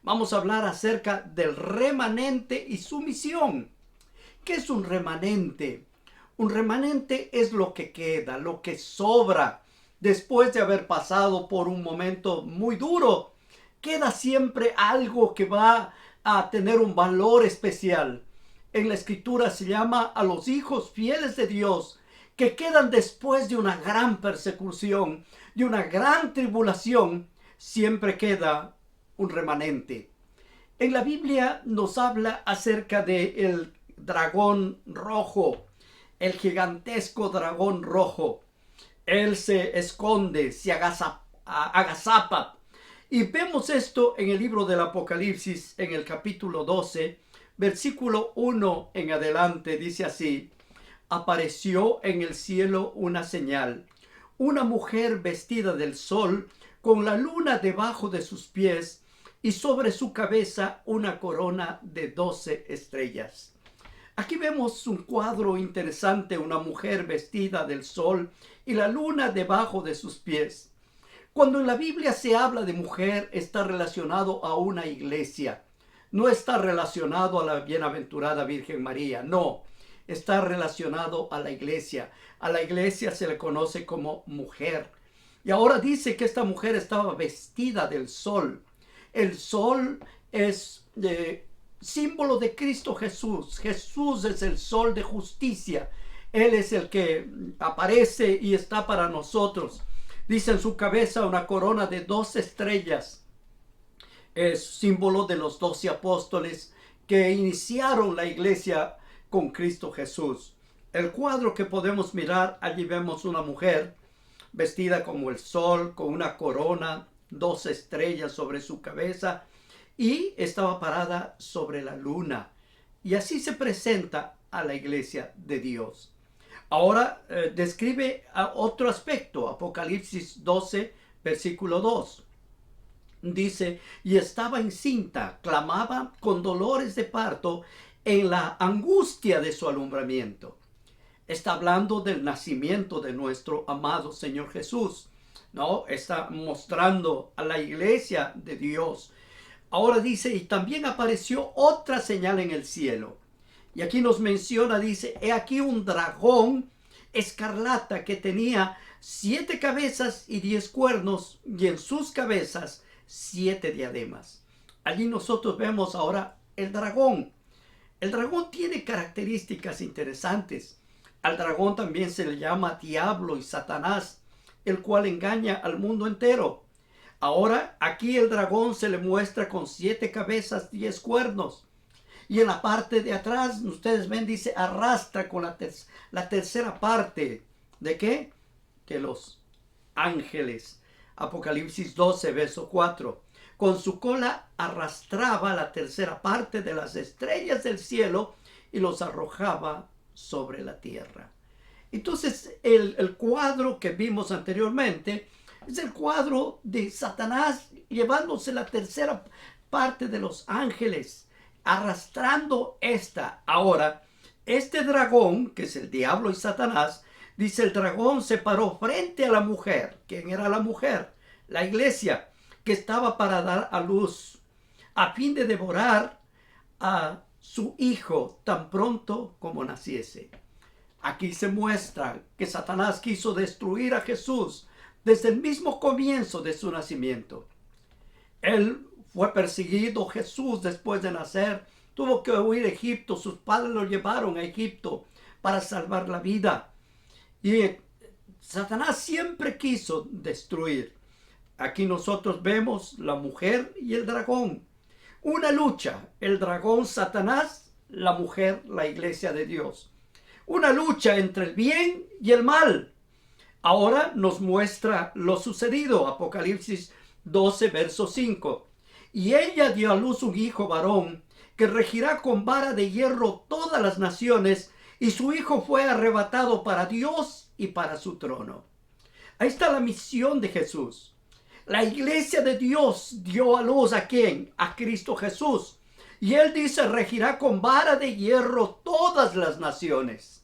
Vamos a hablar acerca del remanente y su misión. ¿Qué es un remanente? Un remanente es lo que queda, lo que sobra después de haber pasado por un momento muy duro. Queda siempre algo que va a tener un valor especial. En la escritura se llama a los hijos fieles de Dios que quedan después de una gran persecución, de una gran tribulación. Siempre queda un remanente. En la Biblia nos habla acerca de el dragón rojo, el gigantesco dragón rojo. Él se esconde, se agazapa. Y vemos esto en el libro del Apocalipsis, en el capítulo 12, versículo 1 en adelante, dice así: apareció en el cielo una señal, una mujer vestida del sol, con la luna debajo de sus pies, y sobre su cabeza una corona de 12 estrellas. Aquí vemos un cuadro interesante, una mujer vestida del sol y la luna debajo de sus pies. Cuando en la Biblia se habla de mujer, está relacionado a una iglesia. No está relacionado a la bienaventurada Virgen María, no. Está relacionado a la iglesia. A la iglesia se le conoce como mujer. Y ahora dice que esta mujer estaba vestida del sol. El sol es símbolo de Cristo Jesús. Jesús es el sol de justicia. Él es el que aparece y está para nosotros. Dice en su cabeza una corona de 12 estrellas. Es símbolo de los 12 apóstoles que iniciaron la iglesia con Cristo Jesús. El cuadro que podemos mirar, allí vemos una mujer vestida como el sol, con una corona, 12 estrellas sobre su cabeza, y estaba parada sobre la luna. Y así se presenta a la iglesia de Dios. Ahora describe otro aspecto, Apocalipsis 12, versículo 2. Dice: y estaba encinta, clamaba con dolores de parto en la angustia de su alumbramiento. Está hablando del nacimiento de nuestro amado Señor Jesús, ¿no? Está mostrando a la iglesia de Dios. Ahora dice: y también apareció otra señal en el cielo. Y aquí nos menciona, dice: he aquí un dragón escarlata que tenía 7 cabezas y 10 cuernos, y en sus cabezas 7 diademas. Allí nosotros vemos ahora el dragón. El dragón tiene características interesantes. Al dragón también se le llama diablo y Satanás, el cual engaña al mundo entero. Ahora aquí el dragón se le muestra con 7 cabezas, 10 cuernos. Y en la parte de atrás, ustedes ven, dice: arrastra con la tercera parte. ¿De qué? De los ángeles. Apocalipsis 12, verso 4. Con su cola arrastraba la tercera parte de las estrellas del cielo y los arrojaba sobre la tierra. Entonces el cuadro que vimos anteriormente es el cuadro de Satanás llevándose la tercera parte de los ángeles, arrastrando esta. Ahora, este dragón, que es el diablo y Satanás, dice: el dragón se paró frente a la mujer. ¿Quién era la mujer? La iglesia, que estaba para dar a luz, a fin de devorar a su hijo tan pronto como naciese. Aquí se muestra que Satanás quiso destruir a Jesús desde el mismo comienzo de su nacimiento. Él fue perseguido, Jesús, después de nacer. Tuvo que huir a Egipto. Sus padres lo llevaron a Egipto para salvar la vida. Y Satanás siempre quiso destruir. Aquí nosotros vemos la mujer y el dragón. Una lucha, el dragón Satanás, la mujer, la iglesia de Dios. Una lucha entre el bien y el mal. Ahora nos muestra lo sucedido. Apocalipsis 12, verso 5. Y ella dio a luz un hijo varón, que regirá con vara de hierro todas las naciones, y su hijo fue arrebatado para Dios y para su trono. Ahí está la misión de Jesús. La iglesia de Dios dio a luz ¿a quién? A Cristo Jesús. Y él dice: regirá con vara de hierro todas las naciones.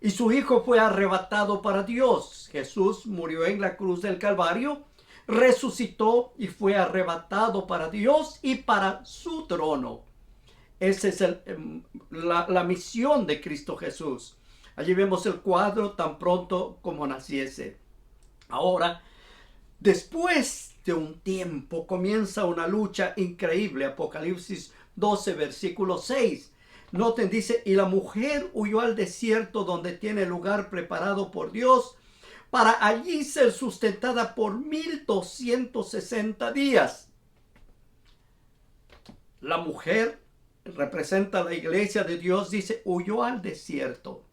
Y su hijo fue arrebatado para Dios. Jesús murió en la cruz del Calvario, resucitó y fue arrebatado para Dios y para su trono. Esa es la misión de Cristo Jesús. Allí vemos el cuadro: tan pronto como naciese. Ahora, después de un tiempo, comienza una lucha increíble. Apocalipsis 12, versículo 6. Noten, dice: y la mujer huyó al desierto, donde tiene lugar preparado por Dios, para allí ser sustentada por 1260 días. La mujer representa a la iglesia de Dios, dice, huyó al desierto.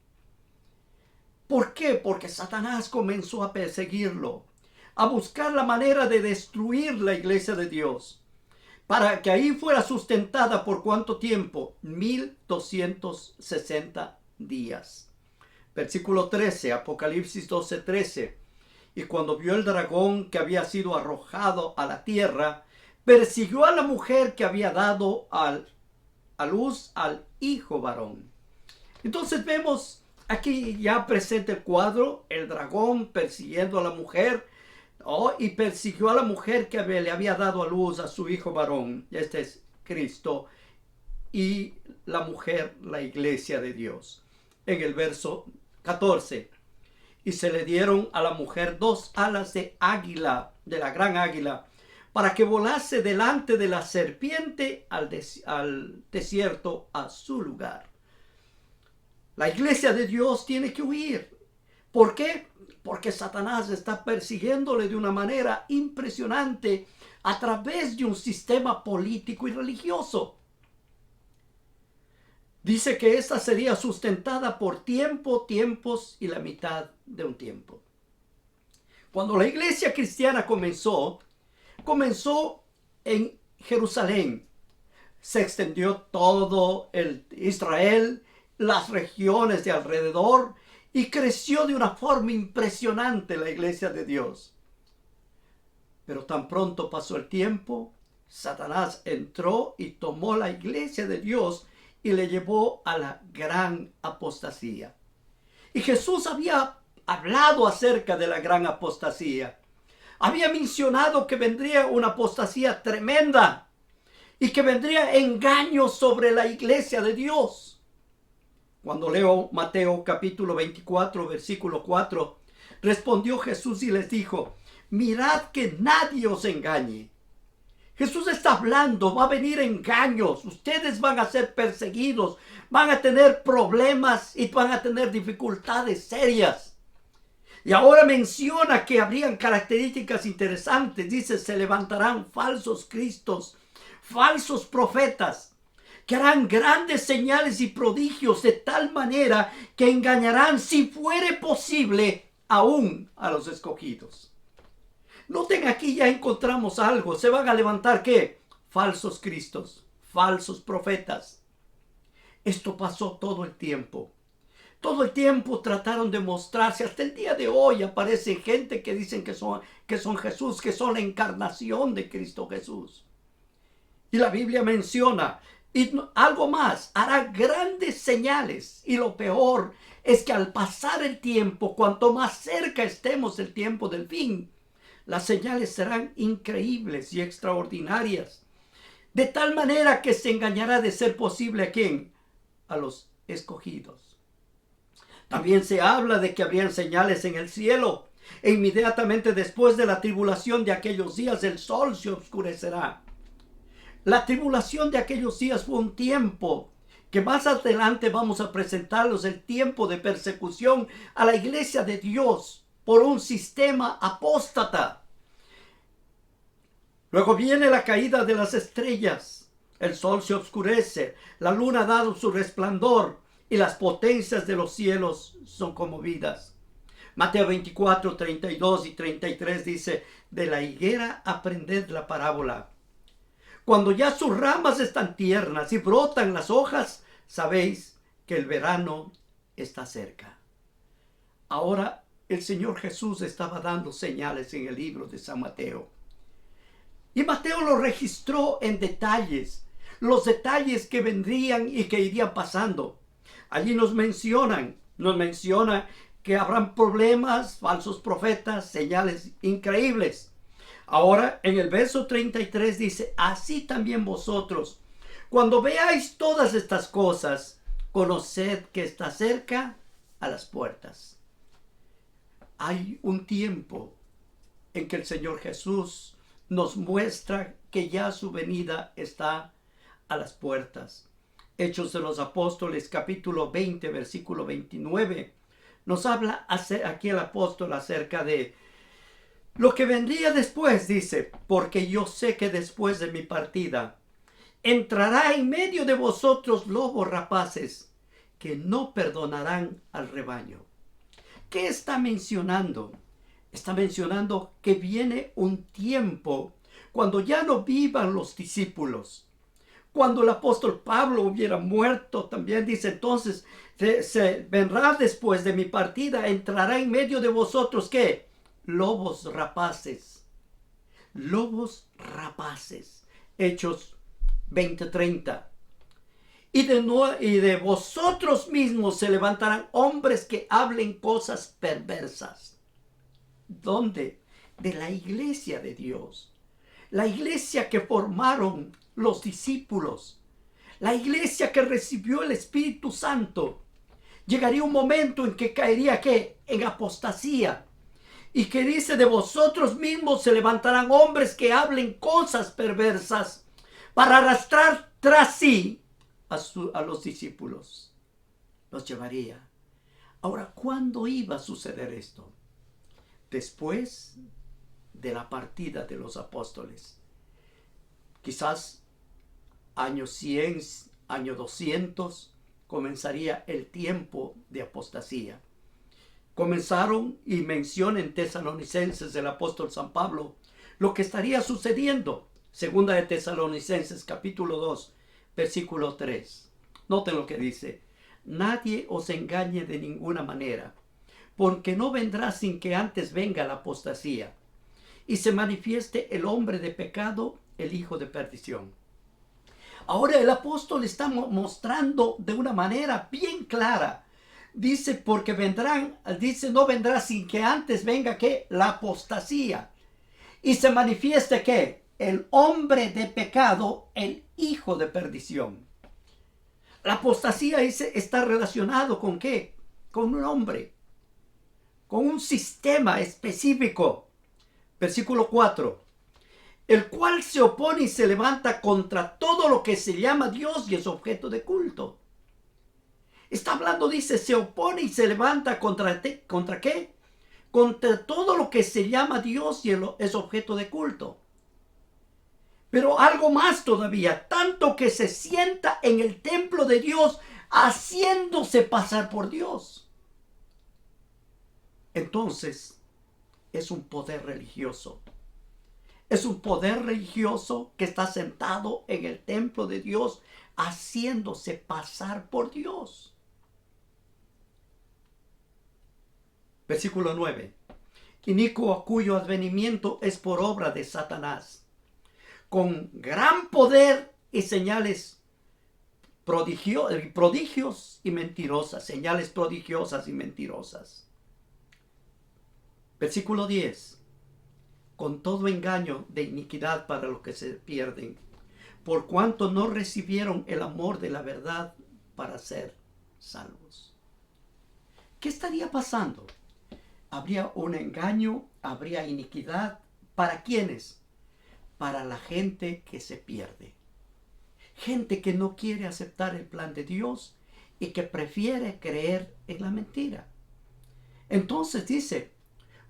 ¿Por qué? Porque Satanás comenzó a perseguirlo, a buscar la manera de destruir la iglesia de Dios, para que ahí fuera sustentada por ¿cuánto tiempo? 1260 días. Versículo 13, Apocalipsis 12, 13. Y cuando vio el dragón que había sido arrojado a la tierra, persiguió a la mujer que había dado a luz al hijo varón. Entonces vemos aquí ya presente el cuadro: el dragón persiguiendo a la mujer, y persiguió a la mujer que le había dado a luz a su hijo varón. Este es Cristo, y la mujer, la iglesia de Dios. En el verso 14: y se le dieron a la mujer 2 alas de águila, de la gran águila, para que volase delante de la serpiente al desierto, a su lugar. La iglesia de Dios tiene que huir. ¿Por qué? Porque Satanás está persiguiéndole de una manera impresionante a través de un sistema político y religioso. Dice que esta sería sustentada por tiempos y la mitad de un tiempo. Cuando la iglesia cristiana comenzó en Jerusalén. Se extendió todo el Israel, las regiones de alrededor, y creció de una forma impresionante la iglesia de Dios. Pero tan pronto pasó el tiempo, Satanás entró y tomó la iglesia de Dios y le llevó a la gran apostasía. Y Jesús había hablado acerca de la gran apostasía. Había mencionado que vendría una apostasía tremenda y que vendría engaño sobre la iglesia de Dios. Cuando leo Mateo capítulo 24, versículo 4, respondió Jesús y les dijo: mirad que nadie os engañe. Jesús está hablando: va a venir engaños, ustedes van a ser perseguidos, van a tener problemas y van a tener dificultades serias. Y ahora menciona que habrían características interesantes. Dice: se levantarán falsos cristos, falsos profetas, que harán grandes señales y prodigios, de tal manera que engañarán, si fuere posible, aún a los escogidos. Noten, aquí ya encontramos algo. Se van a levantar, ¿qué? Falsos cristos, falsos profetas. Esto pasó todo el tiempo. Todo el tiempo trataron de mostrarse. Hasta el día de hoy aparece gente que dicen que son Jesús, que son la encarnación de Cristo Jesús. Y la Biblia menciona, y algo más, hará grandes señales. Y lo peor es que al pasar el tiempo, cuanto más cerca estemos del tiempo del fin, las señales serán increíbles y extraordinarias. De tal manera que se engañará, de ser posible, ¿a quién? A los escogidos. También se habla de que habrían señales en el cielo, e inmediatamente después de la tribulación de aquellos días el sol se oscurecerá. La tribulación de aquellos días fue un tiempo que más adelante vamos a presentarlos, el tiempo de persecución a la iglesia de Dios por un sistema apóstata. Luego viene la caída de las estrellas, el sol se oscurece, la luna ha dado su resplandor, y las potencias de los cielos son conmovidas. Mateo 24, 32 y 33 dice: de la higuera aprended la parábola. Cuando ya sus ramas están tiernas y brotan las hojas, sabéis que el verano está cerca. Ahora el Señor Jesús estaba dando señales en el libro de San Mateo. Y Mateo lo registró en detalles, los detalles que vendrían y que irían pasando. Allí nos menciona que habrán problemas, falsos profetas, señales increíbles. Ahora en el verso 33 dice, así también vosotros, cuando veáis todas estas cosas, conoced que está cerca a las puertas. Hay un tiempo en que el Señor Jesús nos muestra que ya su venida está a las puertas. Hechos de los Apóstoles, capítulo 20, versículo 29, nos habla aquí el apóstol acerca de lo que vendría después. Dice, porque yo sé que después de mi partida entrará en medio de vosotros lobos rapaces que no perdonarán al rebaño. ¿Qué está mencionando? Está mencionando que viene un tiempo cuando ya no vivan los discípulos. Cuando el apóstol Pablo hubiera muerto, también dice, entonces se vendrá después de mi partida, entrará en medio de vosotros, ¿qué? Lobos rapaces. Lobos rapaces. Hechos 20:30. Y de vosotros mismos se levantarán hombres que hablen cosas perversas. ¿Dónde? De la iglesia de Dios. La iglesia que formaron los discípulos. La iglesia que recibió el Espíritu Santo. Llegaría un momento en que caería, ¿qué? En apostasía. Y que dice, de vosotros mismos se levantarán hombres que hablen cosas perversas para arrastrar tras sí a los discípulos. Los llevaría. Ahora, ¿cuándo iba a suceder esto? Después de la partida de los apóstoles. Quizás año 100, año 200, comenzaría el tiempo de apostasía. Comenzaron, y menciona en Tesalonicenses el apóstol San Pablo lo que estaría sucediendo. Segunda de Tesalonicenses capítulo 2, versículo 3. Noten lo que dice. Nadie os engañe de ninguna manera, porque no vendrá sin que antes venga la apostasía y se manifieste el hombre de pecado, el hijo de perdición. Ahora el apóstol está mostrando de una manera bien clara. Dice, porque vendrán, dice, no vendrá sin que antes venga, ¿qué? La apostasía. Y se manifieste, ¿qué? El hombre de pecado, el hijo de perdición. La apostasía está relacionado con ¿qué? Con un hombre, con un sistema específico. Versículo 4. El cual se opone y se levanta contra todo lo que se llama Dios y es objeto de culto. Está hablando, dice, se opone y se levanta ¿contra qué? Contra todo lo que se llama Dios y es objeto de culto. Pero algo más todavía, tanto que se sienta en el templo de Dios haciéndose pasar por Dios. Entonces, es un poder religioso. Es un poder religioso que está sentado en el templo de Dios haciéndose pasar por Dios. Versículo 9. Inicuo cuyo advenimiento es por obra de Satanás, con gran poder y señales prodigios y mentirosas, señales prodigiosas y mentirosas. Versículo 10. Con todo engaño de iniquidad para los que se pierden, por cuanto no recibieron el amor de la verdad para ser salvos. ¿Qué estaría pasando? Habría un engaño, habría iniquidad. ¿Para quiénes? Para la gente que se pierde. Gente que no quiere aceptar el plan de Dios y que prefiere creer en la mentira. Entonces dice,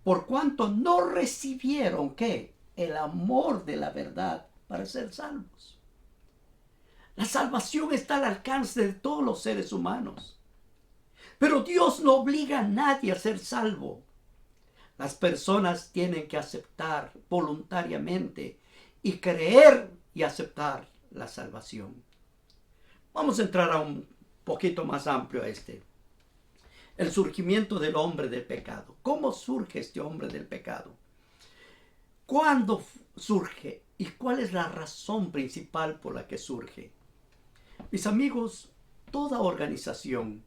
por cuanto no recibieron, ¿qué? El amor de la verdad para ser salvos. La salvación está al alcance de todos los seres humanos. Pero Dios no obliga a nadie a ser salvo. Las personas tienen que aceptar voluntariamente y creer y aceptar la salvación. Vamos a entrar a un poquito más amplio a este. El surgimiento del hombre del pecado. ¿Cómo surge este hombre del pecado? ¿Cuándo surge? ¿Y cuál es la razón principal por la que surge? Mis amigos, toda organización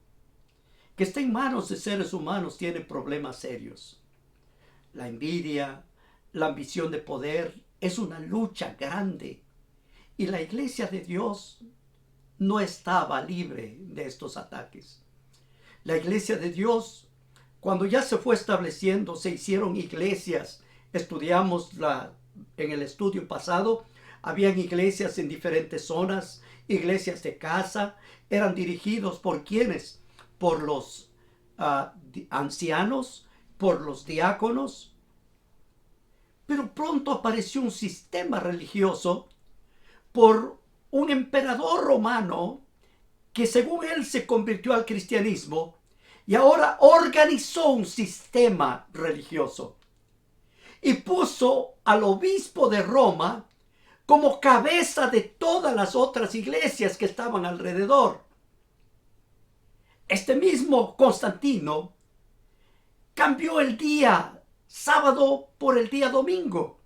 que está en manos de seres humanos tiene problemas serios. La envidia, la ambición de poder es una lucha grande y la iglesia de Dios no estaba libre de estos ataques. La iglesia de Dios, cuando ya se fue estableciendo, se hicieron iglesias. Estudiamos en el estudio pasado, habían iglesias en diferentes zonas, iglesias de casa, eran dirigidos por quienes, por los ancianos, por los diáconos. Pero pronto apareció un sistema religioso por un emperador romano que según él se convirtió al cristianismo y ahora organizó un sistema religioso y puso al obispo de Roma como cabeza de todas las otras iglesias que estaban alrededor. Este mismo Constantino cambió el día sábado por el día domingo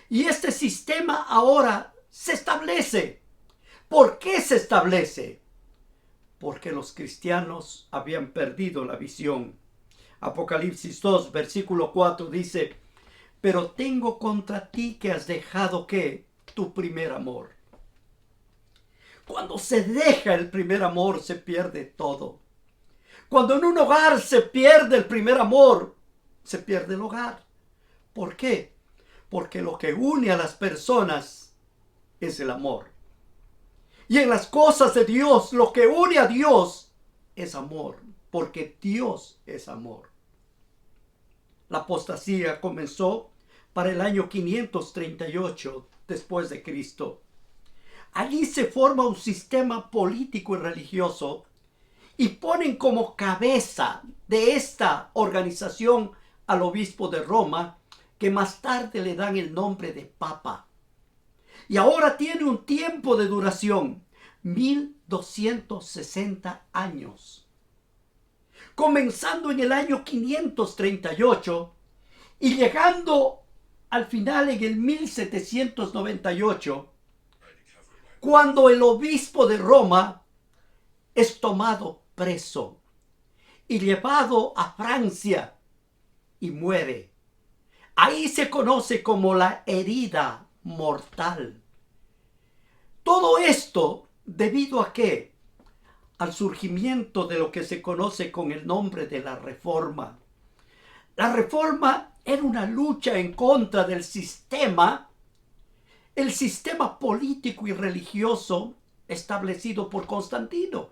y este sistema ahora se establece. ¿Por qué se establece? Porque los cristianos habían perdido la visión. Apocalipsis 2, versículo 4 dice: pero tengo contra ti que has dejado ¿qué? Tu primer amor. Cuando se deja el primer amor se pierde todo. Cuando en un hogar se pierde el primer amor, se pierde el hogar. ¿Por qué? Porque lo que une a las personas es el amor. Y en las cosas de Dios, lo que une a Dios es amor, porque Dios es amor. La apostasía comenzó para el año 538 después de Cristo. Allí se forma un sistema político y religioso y ponen como cabeza de esta organización al obispo de Roma, que más tarde le dan el nombre de Papa. Y ahora tiene un tiempo de duración, 1260 años. Comenzando en el año 538 y llegando al final en el 1798, cuando el obispo de Roma es tomado preso y llevado a Francia y muere. Ahí se conoce como la herida mortal. Todo esto debido a ¿qué? Al surgimiento de lo que se conoce con el nombre de la Reforma. La Reforma era una lucha en contra del sistema, el sistema político y religioso establecido por Constantino.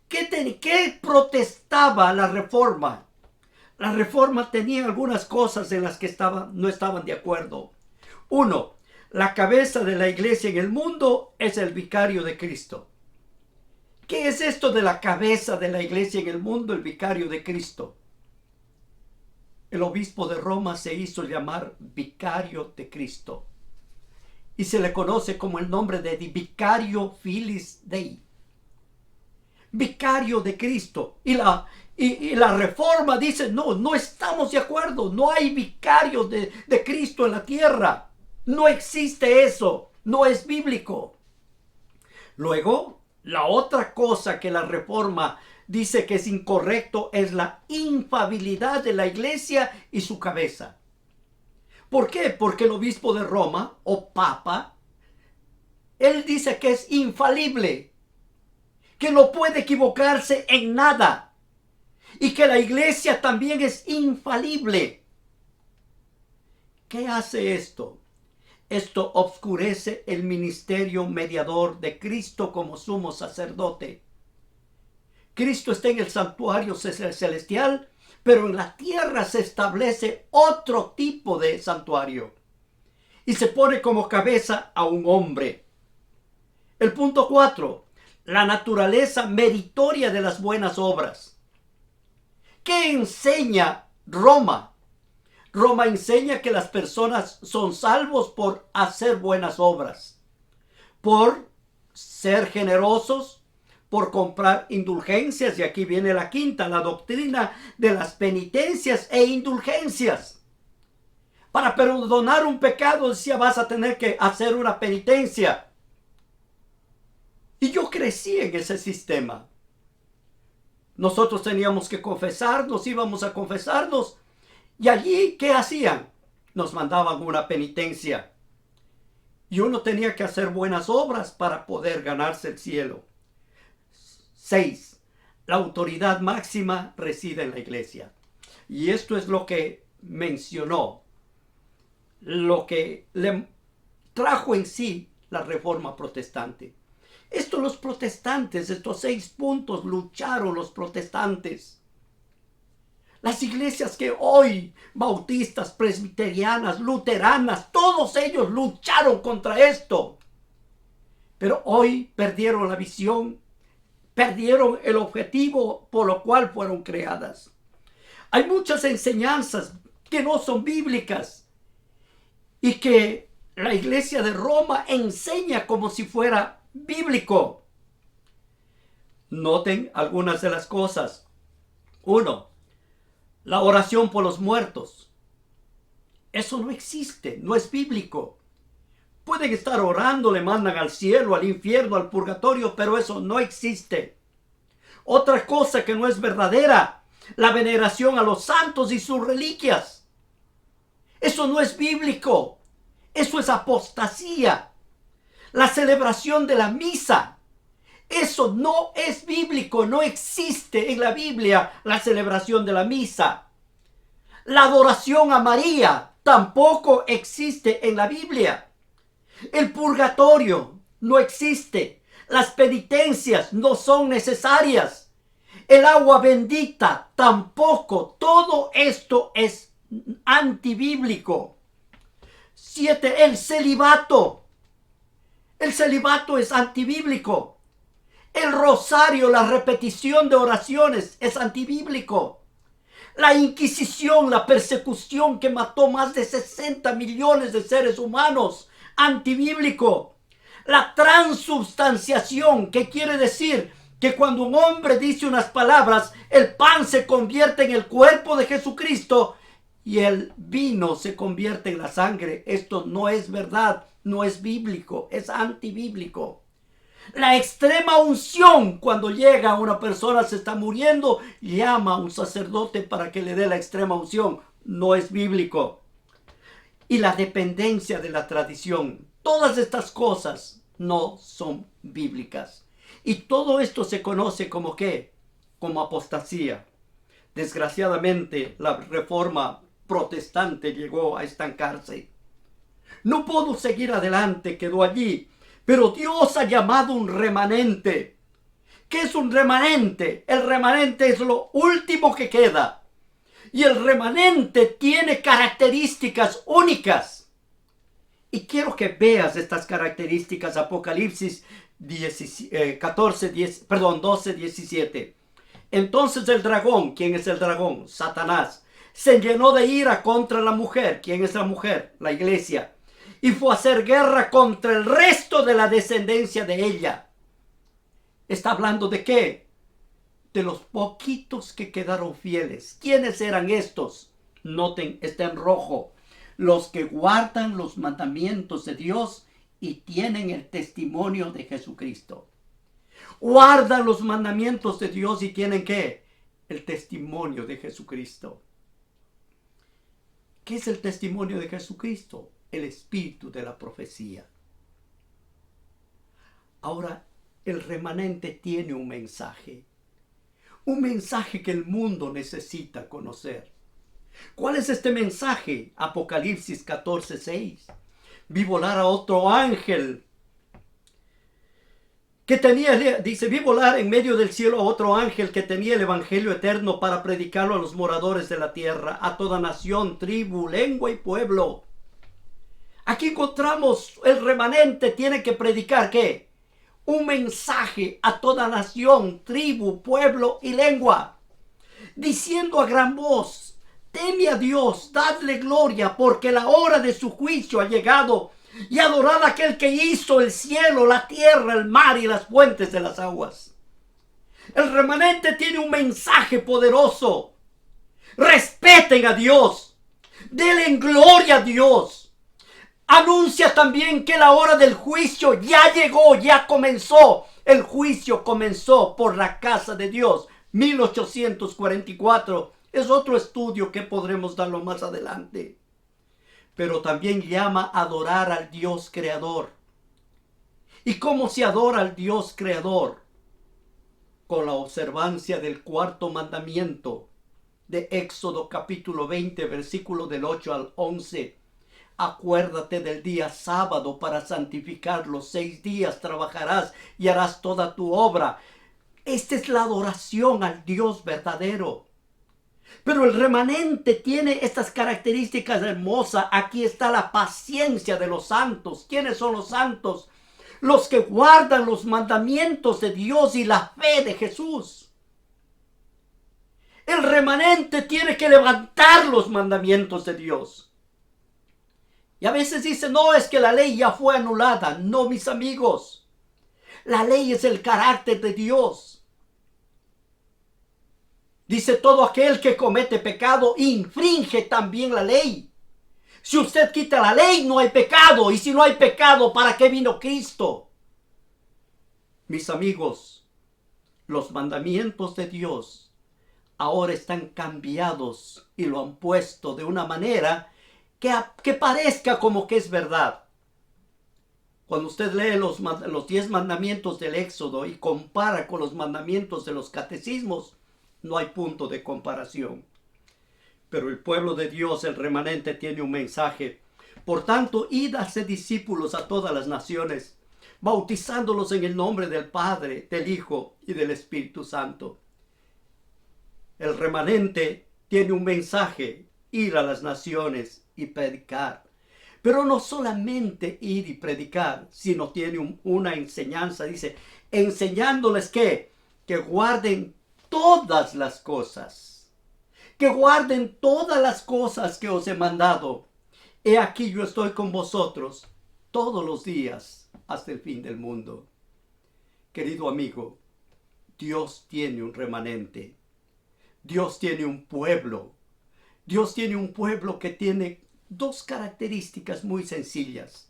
¿Qué protestaba la Reforma? La Reforma tenía algunas cosas en las que no estaban de acuerdo. Uno, la cabeza de la iglesia en el mundo es el vicario de Cristo. ¿Qué es esto de la cabeza de la iglesia en el mundo, el vicario de Cristo? El obispo de Roma se hizo llamar vicario de Cristo y se le conoce como el nombre de Vicario Filis Dei. Vicario de Cristo. Y la Reforma dice: no estamos de acuerdo, no hay vicario de Cristo en la tierra, no existe eso, no es bíblico. Luego, la otra cosa que la Reforma dice que es incorrecto es la infalibilidad de la iglesia y su cabeza. ¿Por qué? Porque el obispo de Roma, o papa, él dice que es infalible, que no puede equivocarse en nada, y que la iglesia también es infalible. ¿Qué hace esto? Esto oscurece el ministerio mediador de Cristo como sumo sacerdote. Cristo está en el santuario celestial, pero en la tierra se establece otro tipo de santuario y se pone como cabeza a un hombre. El punto 4, la naturaleza meritoria de las buenas obras. ¿Qué enseña Roma? Roma enseña que las personas son salvos por hacer buenas obras, por ser generosos, por comprar indulgencias, y aquí viene la quinta, la doctrina de las penitencias e indulgencias. Para perdonar un pecado, decía, vas a tener que hacer una penitencia. Y yo crecí en ese sistema. Nosotros teníamos que confesarnos, íbamos a confesarnos, y allí, ¿qué hacían? nos mandaban una penitencia. Y uno tenía que hacer buenas obras para poder ganarse el cielo. 6. La autoridad máxima reside en la iglesia. Y esto es lo que mencionó, lo que le trajo en sí la reforma protestante. Los protestantes, estos 6 puntos lucharon los protestantes. Las iglesias que hoy, bautistas, presbiterianas, luteranas, todos ellos lucharon contra esto. Pero hoy perdieron la visión, perdieron el objetivo por lo cual fueron creadas. Hay muchas enseñanzas que no son bíblicas y que la iglesia de Roma enseña como si fuera bíblico. Noten algunas de las cosas. 1. La oración por los muertos. Eso no existe, no es bíblico. Pueden estar orando, le mandan al cielo, al infierno, al purgatorio, pero eso no existe. Otra cosa que no es verdadera, la veneración a los santos y sus reliquias. Eso no es bíblico. Eso es apostasía. La celebración de la misa. Eso no es bíblico. No existe en la Biblia la celebración de la misa. La adoración a María tampoco existe en la Biblia. El purgatorio no existe. Las penitencias no son necesarias. El agua bendita tampoco. Todo esto es antibíblico. 7. El celibato. El celibato es antibíblico. El rosario, la repetición de oraciones es antibíblico. La Inquisición, la persecución que mató más de 60 millones de seres humanos, antibíblico. La transubstanciación, que quiere decir que cuando un hombre dice unas palabras, el pan se convierte en el cuerpo de Jesucristo y el vino se convierte en la sangre. Esto no es verdad, no es bíblico, es antibíblico. La extrema unción, cuando llega una persona, se está muriendo, llama a un sacerdote para que le dé la extrema unción. No es bíblico. Y la dependencia de la tradición. Todas estas cosas no son bíblicas. Y todo esto se conoce como ¿qué? Como apostasía. Desgraciadamente, la reforma protestante llegó a estancarse. No pudo seguir adelante, quedó allí. Pero Dios ha llamado un remanente. ¿Qué es un remanente? El remanente es lo último que queda. Y el remanente tiene características únicas. Y quiero que veas estas características. Apocalipsis 12, 17. Entonces el dragón, ¿quién es el dragón? Satanás. Se llenó de ira contra la mujer. ¿Quién es la mujer? La iglesia. Y fue a hacer guerra contra el resto de la descendencia de ella. ¿Está hablando de qué? De los poquitos que quedaron fieles. ¿Quiénes eran estos? Noten, está en rojo. Los que guardan los mandamientos de Dios y tienen el testimonio de Jesucristo. Guardan los mandamientos de Dios y tienen ¿qué? El testimonio de Jesucristo. ¿Qué es el testimonio de Jesucristo? El espíritu de la profecía. Ahora, el remanente tiene un mensaje que el mundo necesita conocer. ¿Cuál es este mensaje? Apocalipsis 14:6. Vi volar a otro ángel que tenía, dice, vi volar en medio del cielo a otro ángel que tenía el evangelio eterno para predicarlo a los moradores de la tierra, a toda nación, tribu, lengua y pueblo. Aquí encontramos el remanente tiene que predicar ¿qué? Un mensaje a toda nación, tribu, pueblo y lengua, diciendo a gran voz: teme a Dios, dadle gloria, porque la hora de su juicio ha llegado, y adorad a aquel que hizo el cielo, la tierra, el mar y las fuentes de las aguas. El remanente tiene un mensaje poderoso. Respeten a Dios, denle gloria a Dios. Anuncia también que la hora del juicio ya llegó, ya comenzó. El juicio comenzó por la casa de Dios, 1844. Es otro estudio que podremos darlo más adelante. pero también llama a adorar al Dios creador. ¿Y cómo se adora al Dios creador? Con la observancia del cuarto mandamiento de Éxodo capítulo 20, versículo del 8 al 11. Acuérdate del día sábado para santificarlo. 6 días trabajarás y harás toda tu obra. Esta es la adoración al Dios verdadero. Pero el remanente tiene estas características hermosas. Aquí está la paciencia de los santos. ¿Quiénes son los santos? Los que guardan los mandamientos de Dios y la fe de Jesús. El remanente tiene que levantar los mandamientos de Dios. Y a veces dicen, no, es que la ley ya fue anulada. No, mis amigos. La ley es el carácter de Dios. Dice, todo aquel que comete pecado infringe también la ley. Si usted quita la ley, no hay pecado. Y si no hay pecado, ¿para qué vino Cristo? Mis amigos, los mandamientos de Dios ahora están cambiados y lo han puesto de una manera que parezca como que es verdad. Cuando usted lee los 10 mandamientos del Éxodo y compara con los mandamientos de los catecismos, no hay punto de comparación. Pero el pueblo de Dios, el remanente, tiene un mensaje. Por tanto, id a ser discípulos a todas las naciones, bautizándolos en el nombre del Padre, del Hijo y del Espíritu Santo. El remanente tiene un mensaje, ir a las naciones y predicar. Pero no solamente ir y predicar, sino tiene una enseñanza. Dice, enseñándoles que guarden todas las cosas. Que guarden todas las cosas que os he mandado. He aquí yo estoy con vosotros todos los días hasta el fin del mundo. Querido amigo, Dios tiene un remanente. Dios tiene un pueblo. Dios tiene un pueblo que tiene 2 características muy sencillas.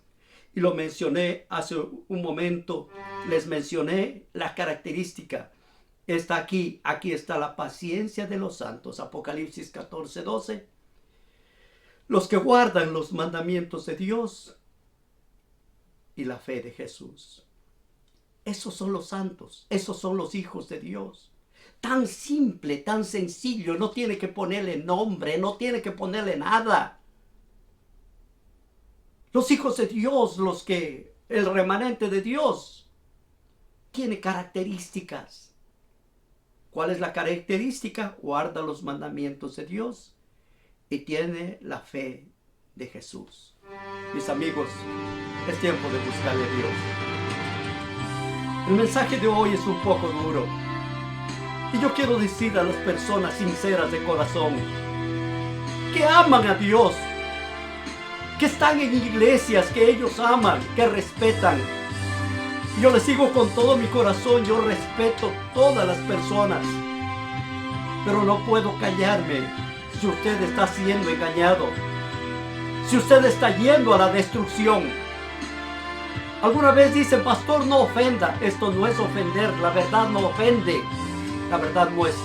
Y lo mencioné hace un momento. Les mencioné la característica. Está aquí está la paciencia de los santos. Apocalipsis 14, 12. Los que guardan los mandamientos de Dios y la fe de Jesús. Esos son los santos. Esos son los hijos de Dios. Tan simple, tan sencillo. No tiene que ponerle nombre, no tiene que ponerle nada. Los hijos de Dios, el remanente de Dios, tiene características. ¿Cuál es la característica? Guarda los mandamientos de Dios y tiene la fe de Jesús. Mis amigos, es tiempo de buscarle a Dios. El mensaje de hoy es un poco duro. Y yo quiero decir a las personas sinceras de corazón, que aman a Dios, que están en iglesias que ellos aman, que respetan. Yo les digo con todo mi corazón, yo respeto todas las personas, pero no puedo callarme si usted está siendo engañado, si usted está yendo a la destrucción. Alguna vez dicen, pastor, no ofenda. Esto no es ofender, la verdad no ofende, la verdad muestra.